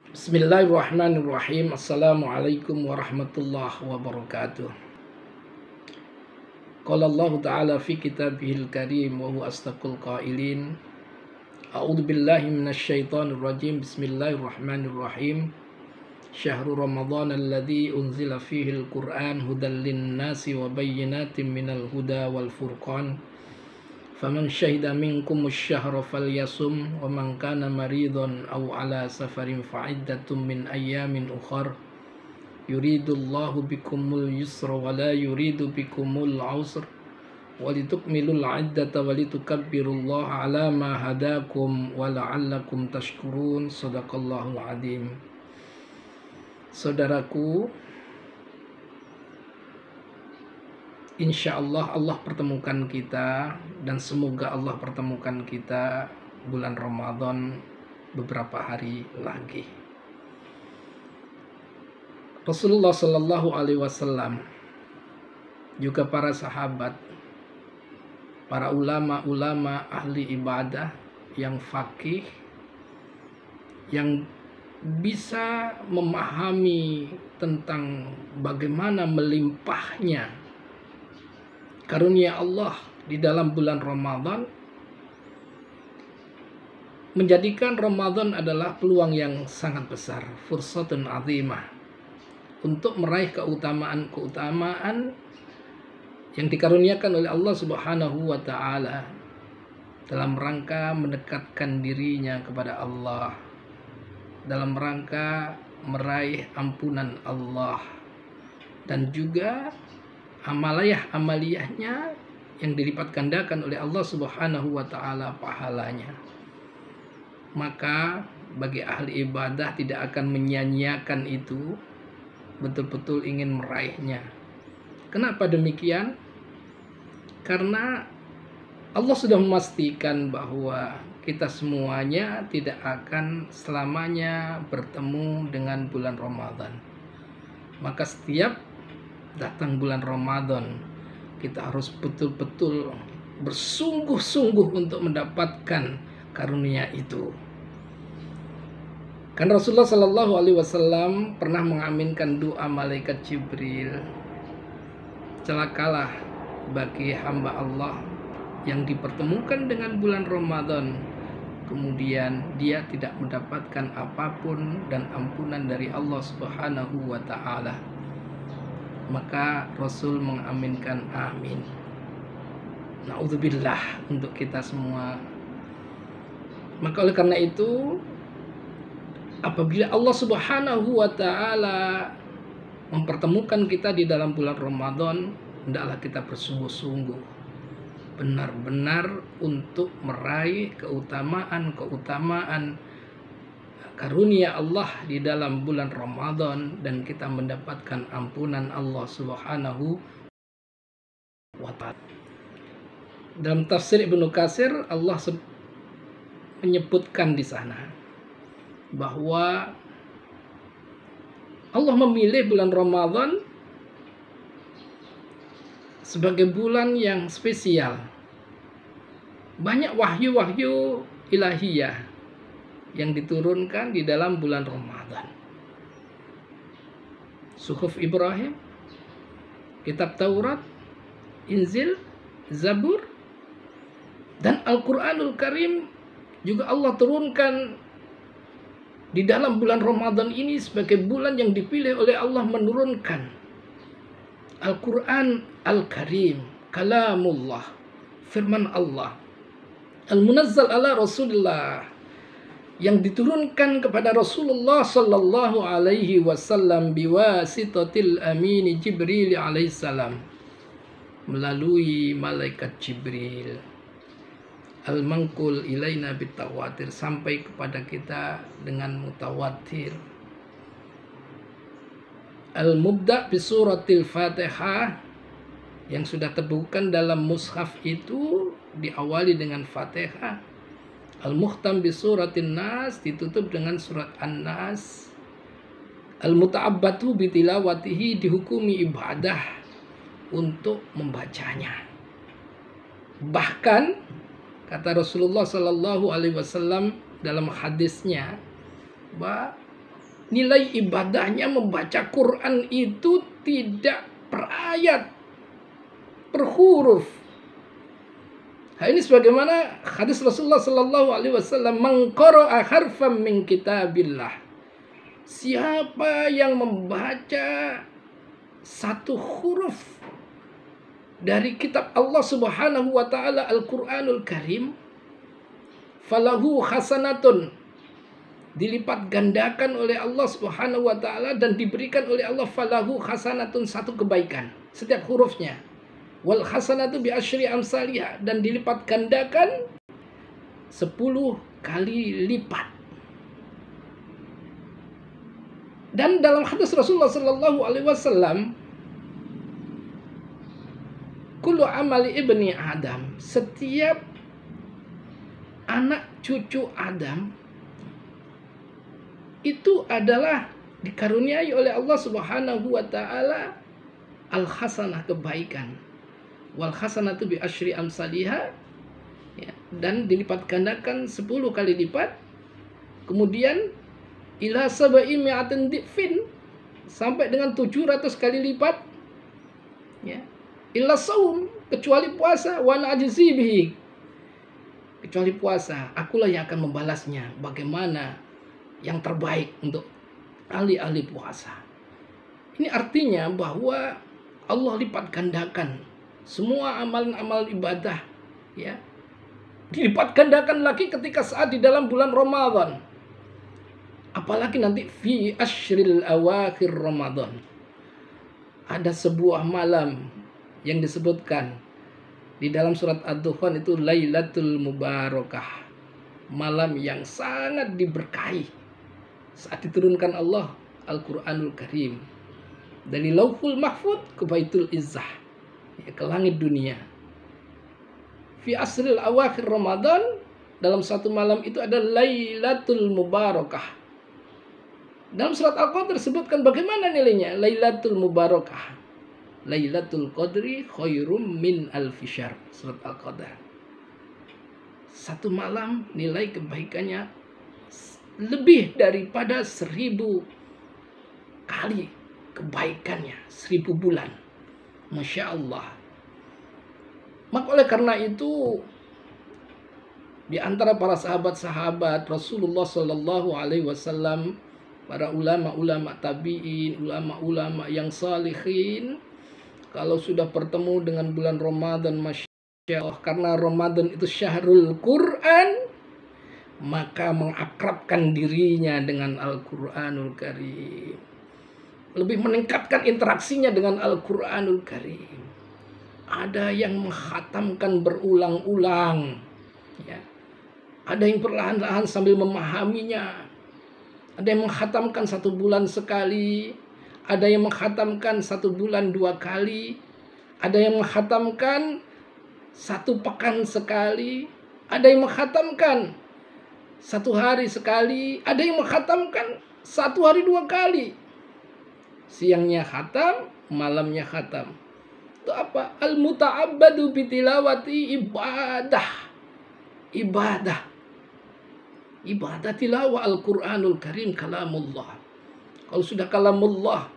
Bismillahirrahmanirrahim. Assalamualaikum warahmatullahi wabarakatuh. Qala Allah Ta'ala fi kitabihil karim wa huwa astaqul qailin. A'udzu billahi minasyaitonir rajim. Bismillahirrahmanirrahim. Syahrul Ramadan alladzi unzila fihi al-Qur'an hudan lin-nasi wa bayyinatin minal huda wal furqan. Faman syahida minkum asy-syahra falyasum wa man kana maridun aw ala safarin fa'iddatun min ayyamin ukhar yuridullahu bikumul yusra wa la yuridu bikumul usra wa litukmilul 'iddata wa litukabbirullaha 'ala ma hadakum wa la'allakum tashkurun. Shadaqallahul 'adzim. Saudaraku, insya Allah pertemukan kita, dan semoga Allah pertemukan kita bulan Ramadan beberapa hari lagi. Rasulullah Shallallahu Alaihi Wasallam, juga para sahabat, para ulama-ulama ahli ibadah yang faqih, yang bisa memahami tentang bagaimana melimpahnya karunia Allah di dalam bulan Ramadan, menjadikan Ramadan adalah peluang yang sangat besar, fursatun azimah, untuk meraih keutamaan-keutamaan yang dikaruniakan oleh Allah Subhanahu wa Ta'ala dalam rangka mendekatkan dirinya kepada Allah, dalam rangka meraih ampunan Allah, dan juga amaliyahnya yang dilipat gandakan oleh Allah Subhanahu wa Ta'ala pahalanya. Maka bagi ahli ibadah tidak akan menyia-nyiakan itu, betul-betul ingin meraihnya. Kenapa demikian? Karena Allah sudah memastikan bahwa kita semuanya tidak akan selamanya bertemu dengan bulan Ramadan. Maka setiap datang bulan Ramadan, kita harus betul-betul bersungguh-sungguh untuk mendapatkan karunia itu. Kan Rasulullah Shallallahu Alaihi Wasallam pernah mengaminkan doa malaikat Jibril, celakalah bagi hamba Allah yang dipertemukan dengan bulan Ramadan, kemudian dia tidak mendapatkan apapun dan ampunan dari Allah Subhanahu wa Ta'ala. Maka Rasul mengaminkan amin. Na'udzubillah untuk kita semua. Maka oleh karena itu, apabila Allah Subhanahu wa Ta'ala mempertemukan kita di dalam bulan Ramadan, hendaklah kita bersungguh-sungguh benar-benar untuk meraih keutamaan karunia Allah di dalam bulan Ramadan, dan kita mendapatkan ampunan Allah Subhanahu wa Ta'ala. Dalam tafsir Ibnu Katsir, Allah menyebutkan di sana bahwa Allah memilih bulan Ramadan sebagai bulan yang spesial. Banyak wahyu-wahyu ilahiyah yang diturunkan di dalam bulan Ramadan. Suhuf Ibrahim, kitab Taurat, Injil, Zabur, dan Al-Quranul Karim juga Allah turunkan di dalam bulan Ramadan ini sebagai bulan yang dipilih oleh Allah menurunkan Al-Quran Al-Karim, kalamullah, firman Allah, al-munazzal ala Rasulullah, yang diturunkan kepada Rasulullah Sallallahu Alaihi Wasallam biwasitatil amin Jibril alaihissalam, melalui malaikat Jibril, al-manqul ilaina bitawatir, sampai kepada kita dengan mutawatir. Al-mubda' bi suratil Fatihah, yang sudah terbukukan dalam mushaf itu diawali dengan Fatihah. Al-mukhtam bi suratin Nas, ditutup dengan surat An-Nas. Al-muta'abbatu bi tilawatihi, dihukumi ibadah untuk membacanya. Bahkan kata Rasulullah Sallallahu Alaihi Wasallam dalam hadisnya, bahwa nilai ibadahnya membaca Quran itu tidak per ayat, per huruf. Hal ini sebagaimana hadis Rasulullah sallallahu alaihi wasallam, "Man qara'a harfan min kitabillah." Siapa yang membaca satu huruf dari kitab Allah Subhanahu wa taala Al-Qur'anul Karim, falahu hasanatun, dilipat gandakan oleh Allah Subhanahu wa taala dan diberikan oleh Allah, falahu hasanatun, satu kebaikan setiap hurufnya. Wal hasanatu bi asyri amsalihha, dan dilipat gandakan 10 kali lipat. Dan dalam hadis Rasulullah sallallahu alaihi wasallam, kullu amali ibni Adam, setiap anak cucu Adam itu adalah dikaruniai oleh Allah Subhanahu wa taala al-hasanah, kebaikan. Wal hasanatu bi asyri amsalihha, ya, dan dilipat gandakan 10 kali lipat. Kemudian ila sab'i mi'atin dhifin, sampai dengan 700 kali lipat, ya. Illa saum, kecuali puasa, wa najzi bihi, kecuali puasa, akulah yang akan membalasnya. Bagaimana yang terbaik untuk ahli-ahli puasa. Ini artinya bahwa Allah lipat gandakan semua amalan-amalan ibadah, ya, dilipat gandakan lagi ketika saat di dalam bulan Ramadan. Apalagi nanti fi asyril awakhir Ramadan. Ada sebuah malam yang disebutkan di dalam surat Ad-Dukhan itu Lailatul Mubarakah, malam yang sangat diberkahi, saat diturunkan Allah Al-Quranul Karim dari Lauhul Mahfud ke Baitul Izzah, ya, ke langit dunia. Fi asril awakhir Ramadan, dalam satu malam itu ada Lailatul Mubarakah. Dalam surat Al-Qadr disebutkan bagaimana nilainya. Lailatul Mubarakah, Lailatul Qadri khairum min alfi syahr. Surat Al-Qadr. Satu malam nilai kebaikannya lebih daripada 1000 kali kebaikannya, 1000 bulan. Masya Allah. Maka oleh karena itu, di antara para sahabat-sahabat Rasulullah Sallallahu Alaihi Wasallam, para ulama-ulama tabi'in, ulama-ulama yang salihin, kalau sudah bertemu dengan bulan Ramadan, Masya Allah, karena Ramadan itu syahrul Quran, maka mengakrabkan dirinya dengan Al-Quranul Karim, lebih meningkatkan interaksinya dengan Al-Quranul Karim. Ada yang menghatamkan berulang-ulang, ya. Ada yang perlahan-lahan sambil memahaminya. Ada yang menghatamkan 1 bulan sekali, ada yang menghatamkan 1 bulan 2 kali, ada yang menghatamkan 1 pekan sekali, ada yang menghatamkan 1 hari sekali, ada yang menghatamkan 1 hari 2 kali. Siangnya khatam, malamnya khatam. Itu apa? Al-muta'abbadu bitilawati ibadah. Ibadah. Ibadah tilawah Al-Quranul Karim, kalamullah. Kalau sudah kalamullah,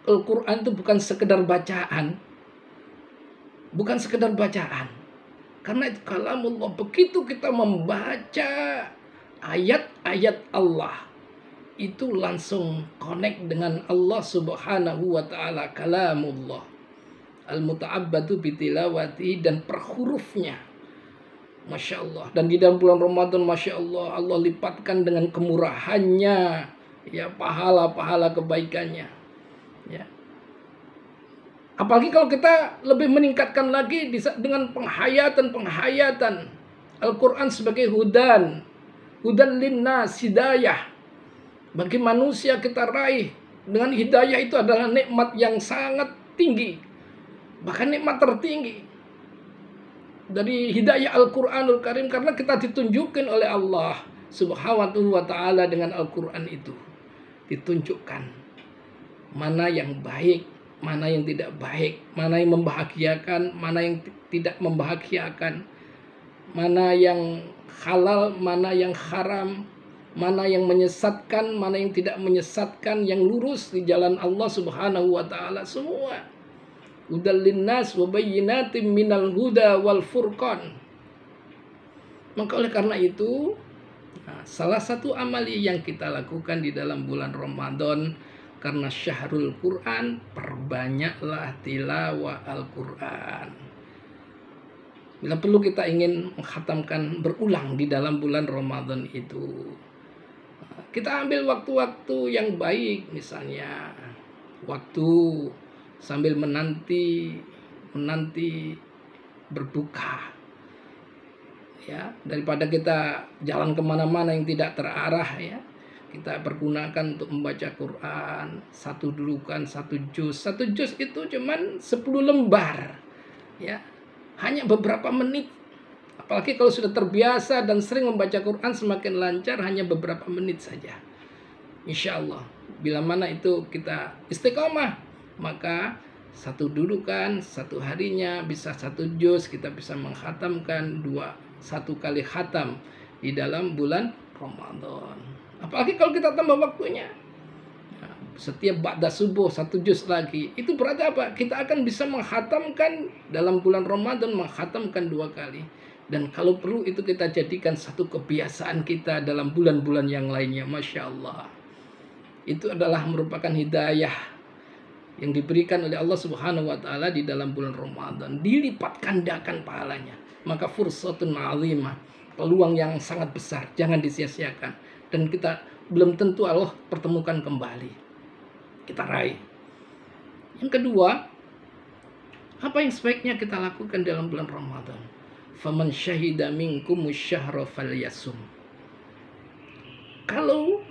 Al-Quran itu bukan sekedar bacaan. Bukan sekedar bacaan. Karena itu kalamullah. Begitu kita membaca ayat-ayat Allah, itu langsung connect dengan Allah Subhanahu wa ta'ala, kalamullah. Al-muta'abbadu bitilawati, dan per hurufnya. Masya Allah. Dan di dalam bulan Ramadan, Masya Allah, Allah lipatkan dengan kemurahannya, ya, pahala-pahala kebaikannya, ya. Apalagi kalau kita lebih meningkatkan lagi dengan penghayatan Al-Quran sebagai hudan linnas, hidayah bagi manusia. Kita raih dengan hidayah, itu adalah nikmat yang sangat tinggi, bahkan nikmat tertinggi dari hidayah Al-Quranul Karim, karena kita ditunjukkan oleh Allah Subhanahu wa ta'ala dengan Al-Quran itu. Ditunjukkan mana yang baik, mana yang tidak baik, mana yang membahagiakan, mana yang tidak membahagiakan, mana yang halal, mana yang haram, mana yang menyesatkan, mana yang tidak menyesatkan, yang lurus di jalan Allah Subhanahu wa taala semua. Hudal linnas wa bayyinatin minal huda wal furqan. Maka oleh karena itu, salah satu amali yang kita lakukan di dalam bulan Ramadan karena syahrul Quran, perbanyaklah tilawah Al-Quran. Bila perlu kita ingin menghatamkan berulang di dalam bulan Ramadan itu, kita ambil waktu-waktu yang baik, misalnya waktu sambil menanti berbuka, ya, daripada kita jalan kemana-mana yang tidak terarah, ya, kita pergunakan untuk membaca Quran. Satu dudukan, satu juz itu cuman 10 lembar, ya, hanya beberapa menit. Apalagi kalau sudah terbiasa dan sering membaca Quran, semakin lancar, hanya beberapa menit saja. Insya Allah, bila mana itu kita istiqomah, maka satu dudukan, satu harinya bisa 1 juz, kita bisa menghatamkan 1 kali khatam di dalam bulan Ramadan. Apalagi kalau kita tambah waktunya, setiap ba'da subuh 1 juz lagi, itu berarti apa? Kita akan bisa menghatamkan dalam bulan Ramadan, menghatamkan 2 kali. Dan kalau perlu itu kita jadikan satu kebiasaan kita dalam bulan-bulan yang lainnya. Masya Allah, itu adalah merupakan hidayah yang diberikan oleh Allah Subhanahu wa taala di dalam bulan Ramadan. Dilipat gandakan pahalanya. Maka fursatun azimah, peluang yang sangat besar, jangan disia-siakan. Dan kita belum tentu Allah pertemukan kembali. Kita raih. Yang kedua, apa yang sebaiknya kita lakukan dalam bulan Ramadan? Faman syahida minkumus syahra falyasum. Kalau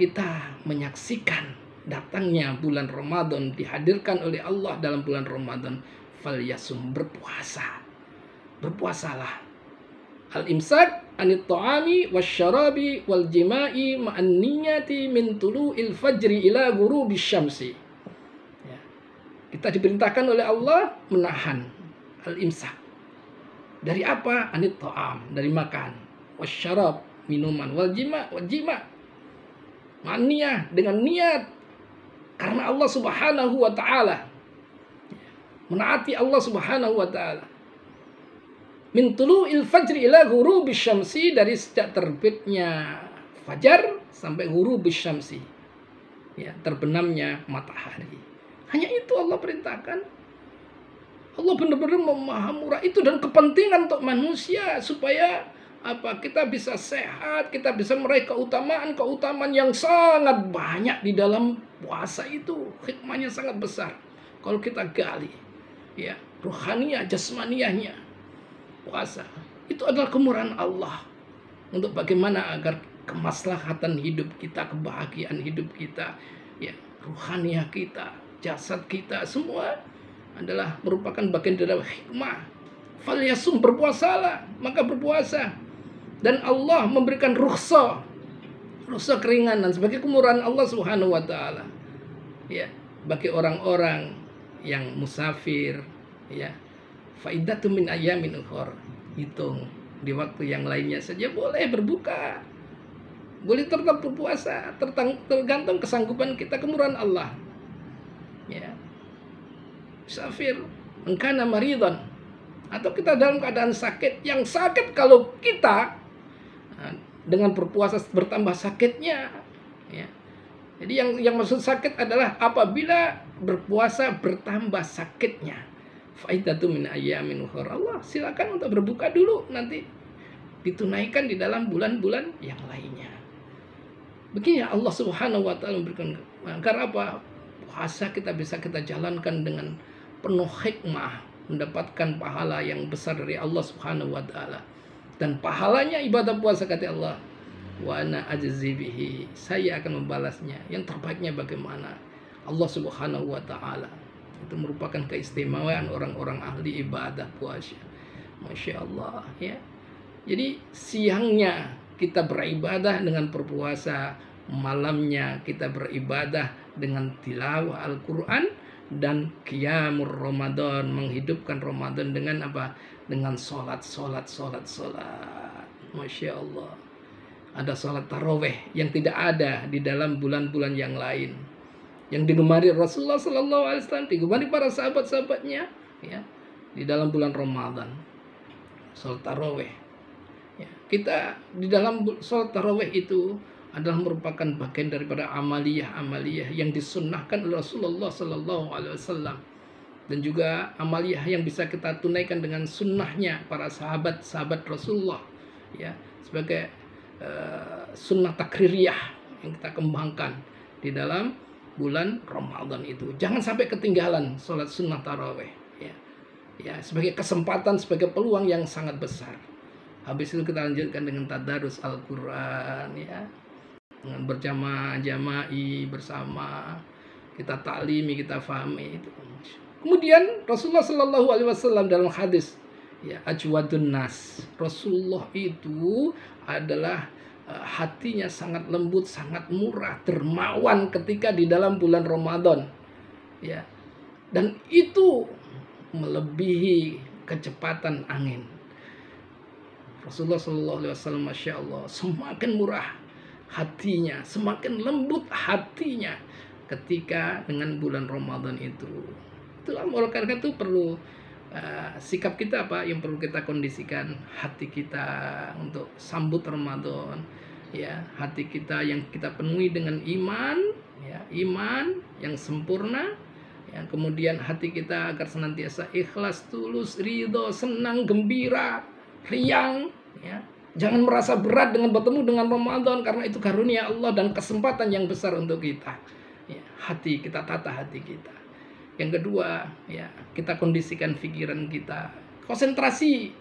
kita menyaksikan datangnya bulan Ramadan, dihadirkan oleh Allah dalam bulan Ramadan, falyasum, berpuasalah. Al-imsak anit ta'ami wasyarabi wal jima'i ma'an niyati min tulu'il fajri ila ghurubis syamsi. Ya. Kita diperintahkan oleh Allah menahan al-imsak. Dari apa? Anit ta'am, dari makan. Wasyarab, minuman. Wal jima', ma'an niyah, dengan niat karena Allah Subhanahu wa taala. Menaati Allah Subhanahu wa taala. Min tulu'il fajri ila ghurubis syamsi, dari sejak terbitnya fajar sampai ghurubis syamsi, ya, terbenamnya matahari. Hanya itu Allah perintahkan. Allah benar-benar memahami itu dan kepentingan untuk manusia supaya apa? Kita bisa sehat, kita bisa meraih keutamaan yang sangat banyak di dalam puasa itu. Hikmahnya sangat besar kalau kita gali, ya, rohaniah, jasmaniyahnya. Puasa itu adalah kemurahan Allah untuk bagaimana agar kemaslahatan hidup kita, kebahagiaan hidup kita, ya, ruhaniah kita, jasad kita, semua adalah merupakan bagian dari hikmah. Falyasum, berpuasalah, maka berpuasa. Dan Allah memberikan rukhsah keringanan sebagai kemurahan Allah Subhanahu wa taala, ya, bagi orang-orang yang musafir, ya. Faidatu min ayamin ukhor, hitung di waktu yang lainnya saja boleh berbuka, boleh tetap berpuasa, tergantung kesanggupan kita, kemurahan Allah, ya. Musafir, engkana maridhan, atau kita dalam keadaan sakit, yang sakit kalau kita dengan berpuasa bertambah sakitnya, ya. Jadi yang maksud sakit adalah apabila berpuasa bertambah sakitnya. Faidatu min ayyamin ukhra. Allah silakan untuk berbuka dulu, nanti ditunaikan di dalam bulan-bulan yang lainnya. Begini Allah Subhanahu wa taala memberikan. Karena apa? Puasa kita bisa kita jalankan dengan penuh hikmah, mendapatkan pahala yang besar dari Allah Subhanahu wa taala. Dan pahalanya ibadah puasa, kata Allah, wa ana ajzi bihi, saya akan membalasnya. Yang terbaiknya bagaimana? Allah Subhanahu wa taala. Itu merupakan keistimewaan orang-orang ahli ibadah puasa. Masya Allah, ya. Jadi siangnya kita beribadah dengan berpuasa, malamnya kita beribadah dengan tilawah Al-Quran, dan qiyamul Ramadan, menghidupkan Ramadan dengan apa? Dengan sholat. Masya Allah. Ada sholat taraweh yang tidak ada di dalam bulan-bulan yang lain, yang digemari Rasulullah Sallallahu Alaihi Wasallam, digemari para sahabat-sahabatnya, ya, di dalam bulan Ramadan. Sholat taraweh, ya, kita di dalam sholat taraweh itu adalah merupakan bagian daripada amaliyah yang disunnahkan oleh Rasulullah Sallallahu Alaihi Wasallam, dan juga amaliyah yang bisa kita tunaikan dengan sunnahnya para sahabat-sahabat Rasulullah, ya, sebagai sunnah takririyah yang kita kembangkan di dalam bulan Ramadan itu. Jangan sampai ketinggalan sholat sunnah taraweh, ya, ya, sebagai kesempatan, sebagai peluang yang sangat besar. Habis itu kita lanjutkan dengan tadarus Al-Quran, ya, dengan berjamaah-jama'i bersama, kita taklimi, kita fahami itu. Kemudian Rasulullah Sallallahu Alaihi Wasallam dalam hadis, ya, ajwadun nas, Rasulullah itu adalah hatinya sangat lembut, sangat murah, dermawan ketika di dalam bulan Ramadan, ya, dan itu melebihi kecepatan angin. Rasulullah Sallallahu Alaihi Wasallam, masya Allah, semakin murah hatinya, semakin lembut hatinya ketika dengan bulan Ramadan itu. Itulah oleh karena itu perlu sikap kita apa yang perlu kita kondisikan hati kita untuk sambut Ramadan, ya, hati kita yang kita penuhi dengan iman, ya, iman yang sempurna, ya, kemudian hati kita agar senantiasa ikhlas, tulus, ridho, senang, gembira, riang, ya. Jangan merasa berat dengan bertemu dengan Ramadan, karena itu karunia Allah dan kesempatan yang besar untuk kita, ya. Hati kita, tata hati kita. Yang kedua, ya, kita kondisikan pikiran kita, konsentrasi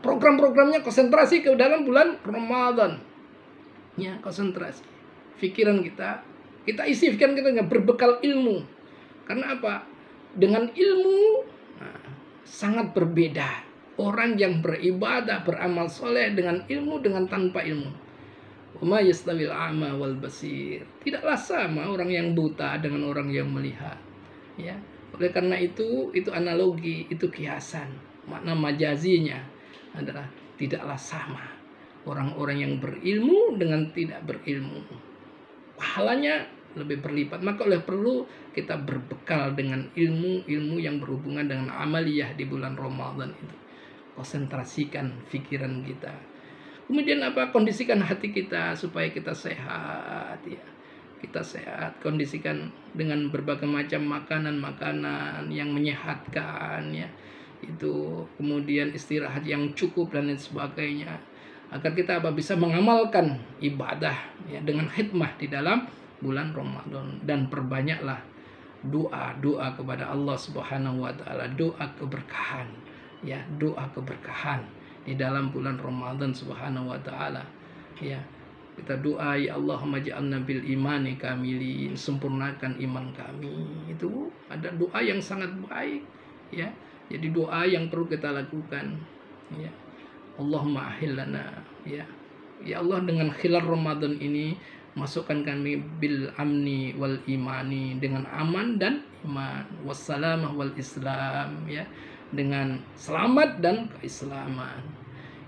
program-programnya, konsentrasi ke dalam bulan Ramadan, ya, konsentrasi pikiran kita isi pikiran kita dengan berbekal ilmu. Karena apa? Dengan ilmu, nah, sangat berbeda orang yang beribadah, beramal soleh dengan ilmu dengan tanpa ilmu. Wa ma yastawil a'ma wal basir. Tidaklah sama orang yang buta dengan orang yang melihat. Ya, oleh karena itu analogi, itu kiasan. Makna majazinya adalah tidaklah sama orang-orang yang berilmu dengan tidak berilmu. Pahalanya lebih berlipat. Maka oleh perlu kita berbekal dengan ilmu yang berhubungan dengan amaliyah di bulan Ramadan itu. Konsentrasikan pikiran kita. Kemudian apa? Kondisikan hati kita supaya kita sehat, ya. Kita sehat, kondisikan dengan berbagai macam makanan-makanan yang menyehatkan, ya, itu, kemudian istirahat yang cukup dan lain sebagainya, agar kita bisa mengamalkan ibadah, ya, dengan hikmah di dalam bulan Ramadan. Dan perbanyaklah doa kepada Allah Subhanahu wa taala, doa keberkahan, ya, doa keberkahan di dalam bulan Ramadan Subhanahu wa taala, ya. Kita doa, ya Allahumma ja'alna bil imani kamilin, sempurnakan iman kami. Itu ada doa yang sangat baik, ya. Jadi doa yang perlu kita lakukan, ya. Allahumma ahillana, ya. Ya Allah, dengan hilal Ramadan ini masukkan kami bil amni wal imani, dengan aman dan iman, wassalamah wal islam, ya, dengan selamat dan keislaman.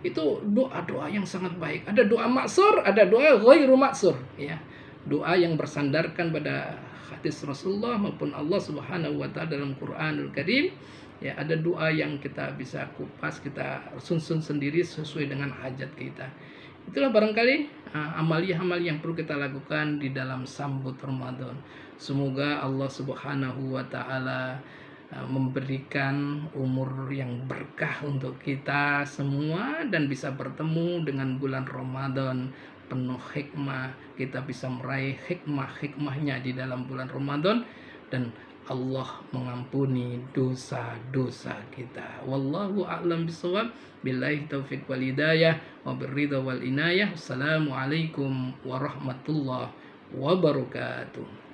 Itu doa-doa yang sangat baik. Ada doa maksur, ada doa ghairu maksur, ya. Doa yang bersandarkan pada hadis Rasulullah maupun Allah Subhanahu wa taala dalam Quranul Karim, ya. Ada doa yang kita bisa kupas, kita susun sendiri sesuai dengan hajat kita. Itulah barangkali amaliyah-amaliyah yang perlu kita lakukan di dalam sambut Ramadan. Semoga Allah Subhanahu wa taala memberikan umur yang berkah untuk kita semua dan bisa bertemu dengan bulan Ramadan penuh hikmah. Kita bisa meraih hikmah-hikmahnya di dalam bulan Ramadan, dan Allah mengampuni dosa-dosa kita. Wallahu a'lam bishawab. Billahi taufiq wal hidayah wa birridha wal inayah. Assalamualaikum warahmatullahi wabarakatuh.